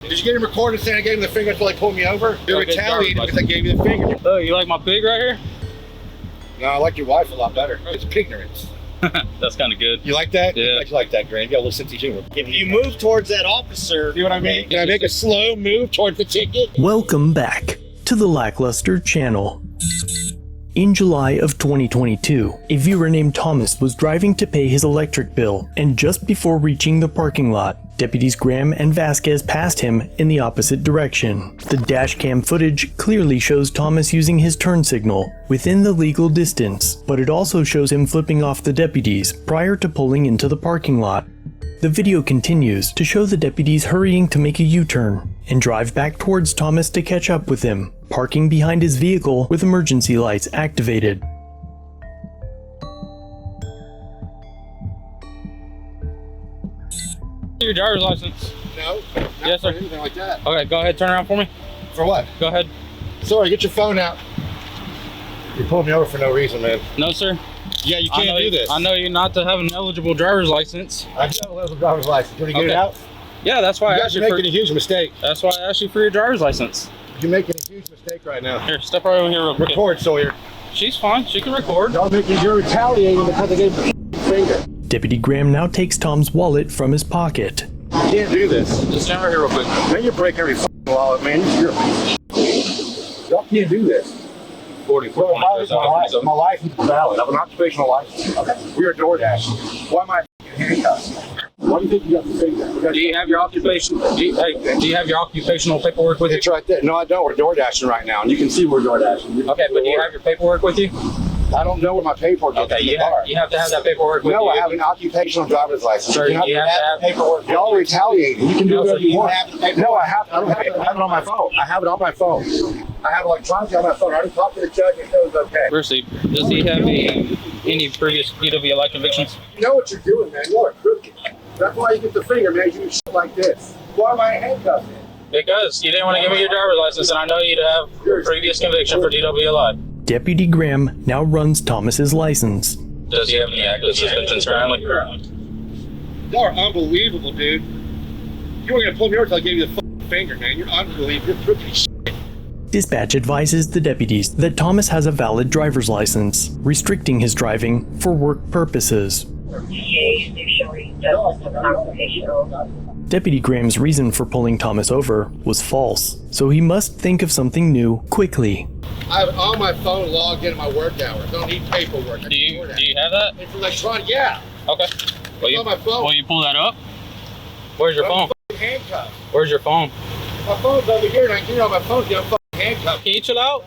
Did you get him recorded saying I gave him the finger until they pulled me over? You're retaliating because I gave you the finger. Oh, you like my pig right here? No, I like your wife a lot better. It's ignorance. That's kind of good. You like that? Yeah. You like that, Grant. You got a little sense of humor. If you move towards that officer, See what I mean? Can I make a slow move towards the ticket? Welcome back to the LackLuster channel. In July of 2022, a viewer named Thomas was driving to pay his electric bill, and just before reaching the parking lot, deputies Graham and Vasquez passed him in the opposite direction. The dashcam footage clearly shows Thomas using his turn signal within the legal distance, but it also shows him flipping off the deputies prior to pulling into the parking lot. The video continues to show the deputies hurrying to make a U-turn and drive back towards Thomas to catch up with him, parking behind his vehicle with emergency lights activated. Your driver's license. No. Yes, sir. Anything like that. Okay, go ahead, turn around for me. For what? Go ahead. Sorry, get your phone out. You pulled me over for no reason, man. No, sir. Yeah, you can't do this. I know you not to have an eligible driver's license. I do have a little driver's license. You want to get it out? Yeah, that's why You I guys asked are you for. making a huge mistake. That's why I asked you for your driver's license. You're making a huge mistake right now. Here, step right over here real quick. Record, Sawyer. She's fine. She can record. You're retaliating because I gave him the finger. Deputy Graham now takes Tom's wallet from his pocket. You can't do this. Just stand right here real quick. Man, you break every wallet, man. Y'all can't do this. 44. My license is valid. I have an occupational license. Okay. We're a DoorDash. Why am I handcuffed? Why do you think you got the finger? Do you have your occupation? Do you have your occupational paperwork with you? It's right there. No, I don't. We're DoorDashing right now, and you can see we're DoorDashing. Okay, but do you have your paperwork with you? I don't know where my paperwork is. Okay, you have to have that paperwork with you. No, I have an occupational driver's license. Sir, you have to have paperwork. Y'all retaliating. You can do whatever you want. No, I have. I don't have it. I have it on my phone. I have it on my phone. I have it electronically on my phone. I already talked to the judge and it was okay. Mercy, does he have any previous DWI convictions? You know what you're doing, man. You're a crooked. That's why you get the finger, man. You do shit like this. Why am I handcuffed? Because you didn't want to give me your driver's license, and I know you'd have a previous conviction for DWI. Deputy Graham now runs Thomas's license. Does he have any active suspensions currently? Y'all are unbelievable, dude. You weren't gonna pull me over until I gave you the fucking finger, man. You're unbelievable. You're crooked as shit. Dispatch advises the deputies that Thomas has a valid driver's license, restricting his driving for work purposes. Deputy Graham's reason for pulling Thomas over was false, so he must think of something new quickly. I have it on my phone logged into my work hours. I don't need paperwork. Do you have that? It's electronic, yeah. Okay. It's on my phone. Will you pull that up? Where's your phone? I'm handcuffed. Where's your phone? My phone's over here, and I can get it on my phone. I'm fucking handcuffed. Can you chill out?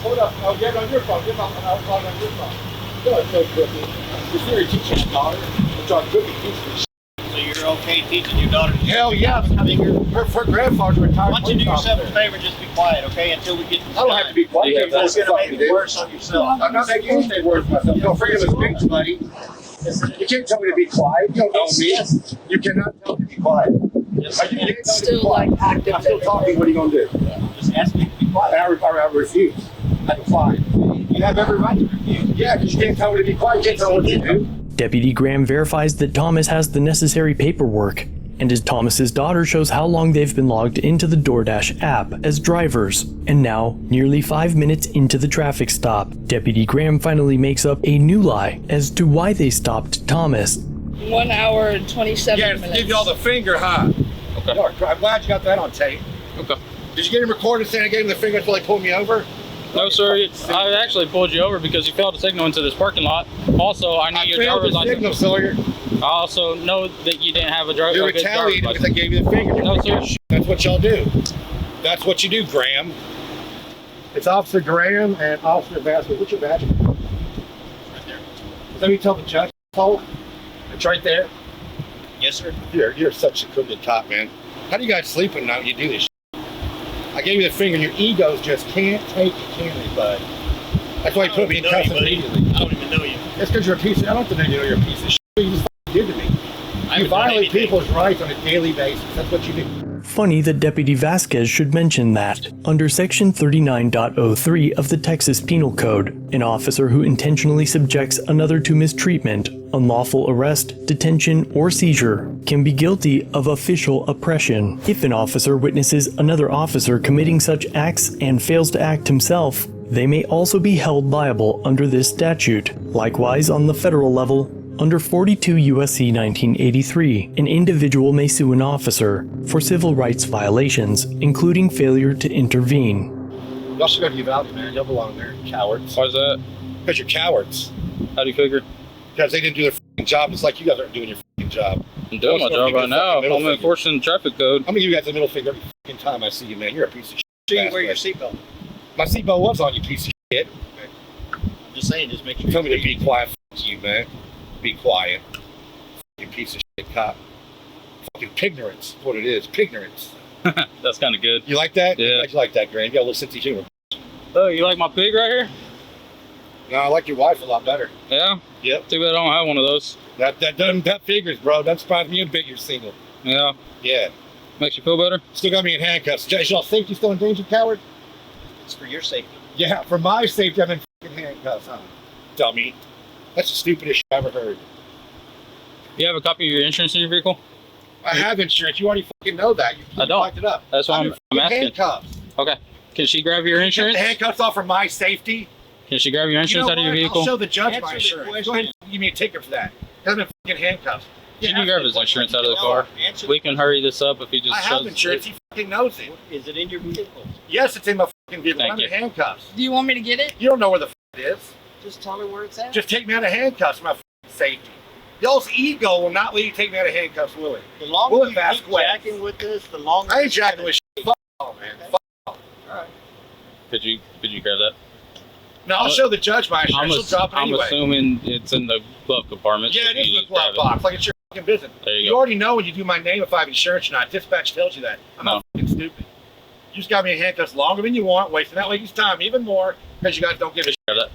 Hold up. I'll get it on your phone. Get it on your phone. You're so crooked. You're serious teaching your daughter. Which are crooked pieces of shit. so you're okay teaching your daughter? Hell yeah. I mean, her grandfather's retired. Why don't you do yourself a favor, just be quiet, okay, until we get this I don't have to be quiet. Yeah, It's going to make it worse on yourself. I'm not making anything worse for myself. You're freedom of speech, buddy. You can't tell me to be quiet. You don't know me. You cannot tell me to be quiet. Yes. You can't tell me to be Still quiet. like active. I'm still talking. What are you going to do? Just ask me to be quiet. I refuse. I decline. You have every right to refuse. Yeah, because you can't tell me to be quiet. You can't tell me what to do. Deputy Graham verifies that Thomas has the necessary paperwork, and as Thomas's daughter shows how long they've been logged into the DoorDash app as drivers. And now, nearly 5 minutes into the traffic stop, Deputy Graham finally makes up a new lie as to why they stopped Thomas. 1 hour and 27 Yeah, minutes. give you all the finger, huh? Okay. No, I'm glad you got that on tape. Okay. Did you get him recorded saying I gave him the finger until they pulled me over? No, sir. I actually pulled you over because you failed to signal into this parking lot. Also, I need your driver's license. Signal, Sawyer. I also know that you didn't have a You're good driver's retaliating because I license. gave you the finger. No, sir. That's what y'all do. That's what you do, Graham. It's Officer Graham and Officer Vasquez. What's your badge? Right there. Is that what you tell the judge? It's right there. Yes, sir. You're such a crooked top, man. How do you guys sleep at night when you do this shit? I gave you the finger and your egos just can't take it, can they, bud? That's why you put me in custody immediately. I don't even know you. It's because you're a piece of, I don't think you know you're a piece of shit. You just did to me. You violate people's rights on a daily basis. That's what you do. funny that Deputy Vasquez should mention that. Under Section 39.03 of the Texas Penal Code, an officer who intentionally subjects another to mistreatment, unlawful arrest, detention, or seizure can be guilty of official oppression. If an officer witnesses another officer committing such acts and fails to act himself, they may also be held liable under this statute. Likewise, on the federal level, under 42 U.S.C. 1983, an individual may sue an officer for civil rights violations, including failure to intervene. Y'all should go to Uvalde, man. Y'all belong there, cowards. Why's that? Because you're cowards. How do you figure? Because they didn't do their f***ing job, just like you guys aren't doing your f***ing job. I'm doing my job right now. I'm enforcing the traffic code. I'm gonna give you guys the middle finger every f***ing time I see you, man. You're a piece of shit. Sure you wear your seatbelt. My seatbelt was on, you piece of shit. I'm just saying, just make sure. Tell me to be quiet, f*** you, man. Be quiet. You piece of shit cop. Fucking pignorance. That's what it is. Pignorance. That's kind of good. You like that? Yeah. How'd you like that, Graham? You got a little sense of humor. Oh, you like my pig right here? No, I like your wife a lot better. Yeah? Yep. Too bad I don't have one of those. That figures, bro. That surprised me a bit you're single. Yeah. Yeah. Makes you feel better? Still got me in handcuffs. Is y'all safety still in danger, coward? It's for your safety. Yeah, for my safety, I'm in fucking handcuffs, huh? Dummy. That's the stupidest shit I ever heard. You have a copy of your insurance in your vehicle? I have insurance. You already fucking know that. You I don't. locked it up. That's why I'm in asking. handcuffs. Okay. Can she grab your Take insurance? the handcuffs off for my safety. Can she grab your insurance out of your what? vehicle? I'll show the judge Answer my the insurance. question. Go ahead and give me a ticket for that. I'm in fucking handcuffs. Can you grab his insurance out of the car? We can hurry this up if he just I have shows insurance. He fucking knows it. Is it in your vehicle? Yes, it's in my fucking vehicle. Thank I'm you. in handcuffs. Do you want me to get it? You don't know where the it is. Just tell me where it's at. Just take me out of handcuffs for my fucking safety. Y'all's ego will not let you take me out of handcuffs, will it? The longer Will it you Vasquez? keep jacking with this, the longer. I ain't jacking with shit. Fuck all, man. Fuck all. Alright. Could you grab that? No, I'll show the judge my insurance. She'll drop it I'm anyway. assuming it's in the glove compartment. Yeah, so it is you in the just grab glove it. box. Like it's your fucking business. There you You go. already know when you do my name if I have insurance or not. Dispatch tells you that. I'm not fucking stupid. You just got me in handcuffs longer than you want, wasting that lady's time even more because you guys don't give a shit. Grab that.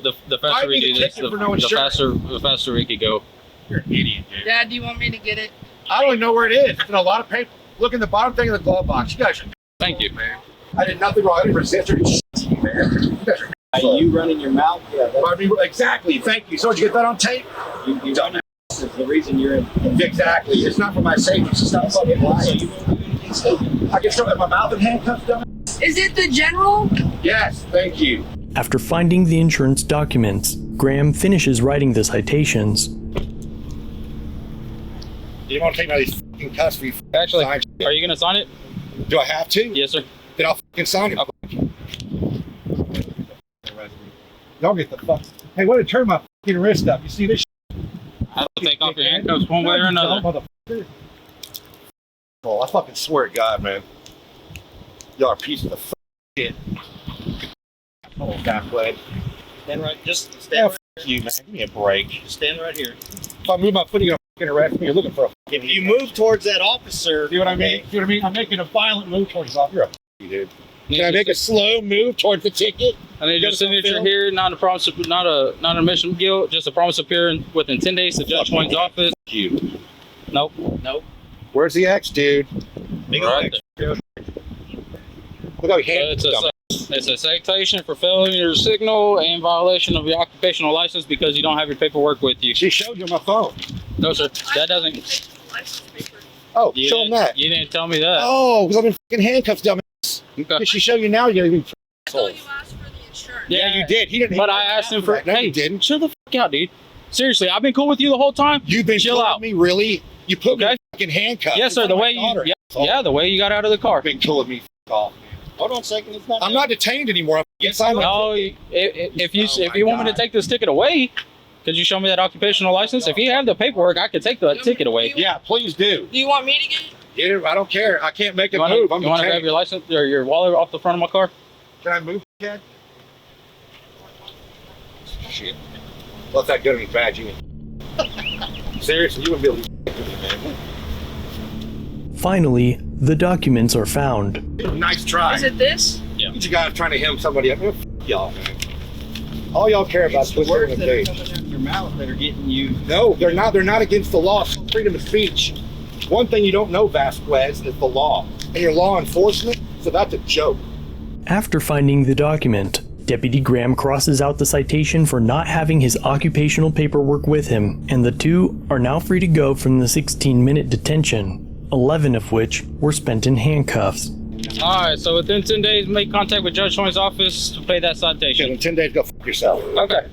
The Why faster we need a do this, ticket for no insurance? the faster we could go. You're an idiot, dude. Dad, do you want me to get it? I don't even know where it is. It's in a lot of paper. Look in the bottom thing of the glove box. You guys are Thank you. man. I did nothing wrong. I didn't resist or shit, man. You guys are Are you running your mouth? Yeah, I mean, exactly. Thank you. So did you get that on tape? you running your mouth is the reason you're in. Exactly. It's not for my safety. It's just not fucking So lying. you won't do anything stupid. I can show it in my mouth and handcuffs, dumb. Is it the general? Yes, thank you. After finding the insurance documents, Graham finishes writing the citations. Do you want to take me out of these fucking cuffs for you? Actually, Sign shit? are you going to sign it? Do I have to? Yes, sir. Then I'll fucking sign it. Y'all get the fuck. Hey, what to turn my fucking wrist up? You see this? I will take off your handcuffs one way or another. Motherfucker. Oh, I fucking swear to God, man. Y'all are a piece of the fucking shit. Oh, God, blade. Stand right. Just Yeah, stand. fuck you, man. Give me a break. Just stand right here. If I move my foot, you're gonna fucking arrest me. You're looking for a fucking. If you move towards that officer, See what I mean? See what I mean? I'm making a violent move towards you. You're a dude. Can I make a slow move towards the ticket? I need your Got it on signature film? here, not a promise, not an admission of guilt, just a promise of appearing within 10 days to Judge Wayne's office. You. Nope. Where's the X, dude? big Right old there. Look how he handles It's a citation for failure to signal and violation of your occupational license because you don't have your paperwork with you. She showed you on my phone. No, sir. That doesn't. Oh, You show him didn't- that. You didn't tell me that. Oh, because I'm in fucking handcuffs, dumbass. Okay. Did she show you now? You're gonna be. I thought you asked for the insurance. Yeah, you did. He didn't. But I asked him for. No, Hey, you didn't. chill the fuck out, dude. Seriously, I've been cool with you the whole time. You've been chill calling out. me, really? You put me Okay. in fucking handcuffs. Yes, sir. in The front way of my you. daughter. Yeah, the way you got out of the car. Been killing me. Off. Hold on a second. It's not. I'm not detained anymore. I'm inside my. No, if you Oh if you want me to my take this ticket away, could you show me that occupational license? If you have the paperwork, I could take the ticket away. Yeah, please do. Do you want me to get it? Yeah, I don't care. I can't make a You want move. to I'm grab detained. your license or your wallet off the front of my car? Can I move, Ken? Shit. Well, if that good or bad, you. Seriously, you wouldn't be able to do me, man. Finally, the documents are found. Nice try. Is it this? You guys trying to hem somebody up. F y'all, man. All y'all care about It's is the twisting words the that are page. coming out of your mouth that are getting you. No, they're not. They're not against the law. It's freedom of speech. One thing you don't know, Vasquez, is the law. And your law enforcement, so that's a joke. After finding the document, Deputy Graham crosses out the citation for not having his occupational paperwork with him, and the two are now free to go from the 16-minute detention, 11 of which were spent in handcuffs. Alright, so within 10 days, make contact with Judge Hoyne's office to pay that citation. In 10 days, go f yourself. Okay.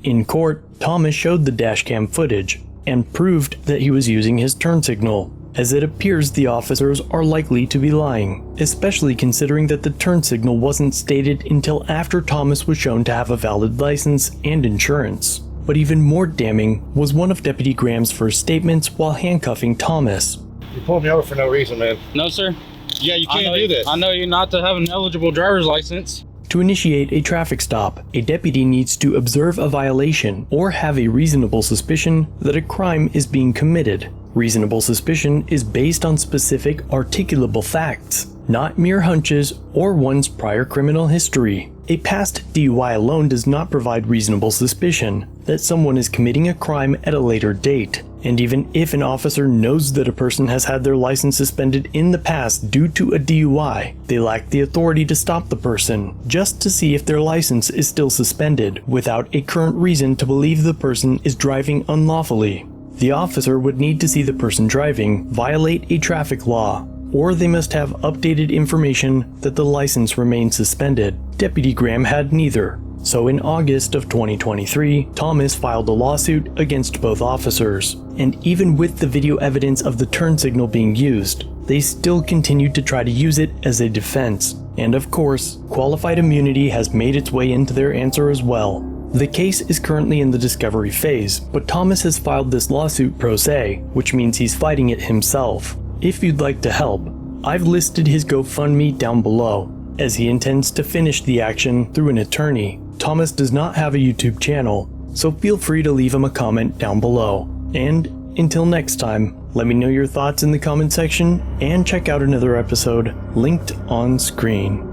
In court, Thomas showed the dashcam footage and proved that he was using his turn signal, as it appears the officers are likely to be lying, especially considering that the turn signal wasn't stated until after Thomas was shown to have a valid license and insurance. But even more damning was one of Deputy Graham's first statements while handcuffing Thomas. You pulled me over for no reason, man. No, sir. Yeah, you can't do this. I know you not to have an eligible driver's license. To initiate a traffic stop, a deputy needs to observe a violation or have a reasonable suspicion that a crime is being committed. Reasonable suspicion is based on specific articulable facts, not mere hunches or one's prior criminal history. A past DUI alone does not provide reasonable suspicion that someone is committing a crime at a later date. And even if an officer knows that a person has had their license suspended in the past due to a DUI, they lack the authority to stop the person just to see if their license is still suspended without a current reason to believe the person is driving unlawfully. The officer would need to see the person driving violate a traffic law, or they must have updated information that the license remains suspended. Deputy Graham had neither. So in August of 2023, Thomas filed a lawsuit against both officers. And even with the video evidence of the turn signal being used, they still continued to try to use it as a defense. And of course, qualified immunity has made its way into their answer as well. The case is currently in the discovery phase, but Thomas has filed this lawsuit pro se, which means he's fighting it himself. If you'd like to help, I've listed his GoFundMe down below, as he intends to finish the action through an attorney. Thomas does not have a YouTube channel, so feel free to leave him a comment down below. And until next time, let me know your thoughts in the comment section and check out another episode linked on screen.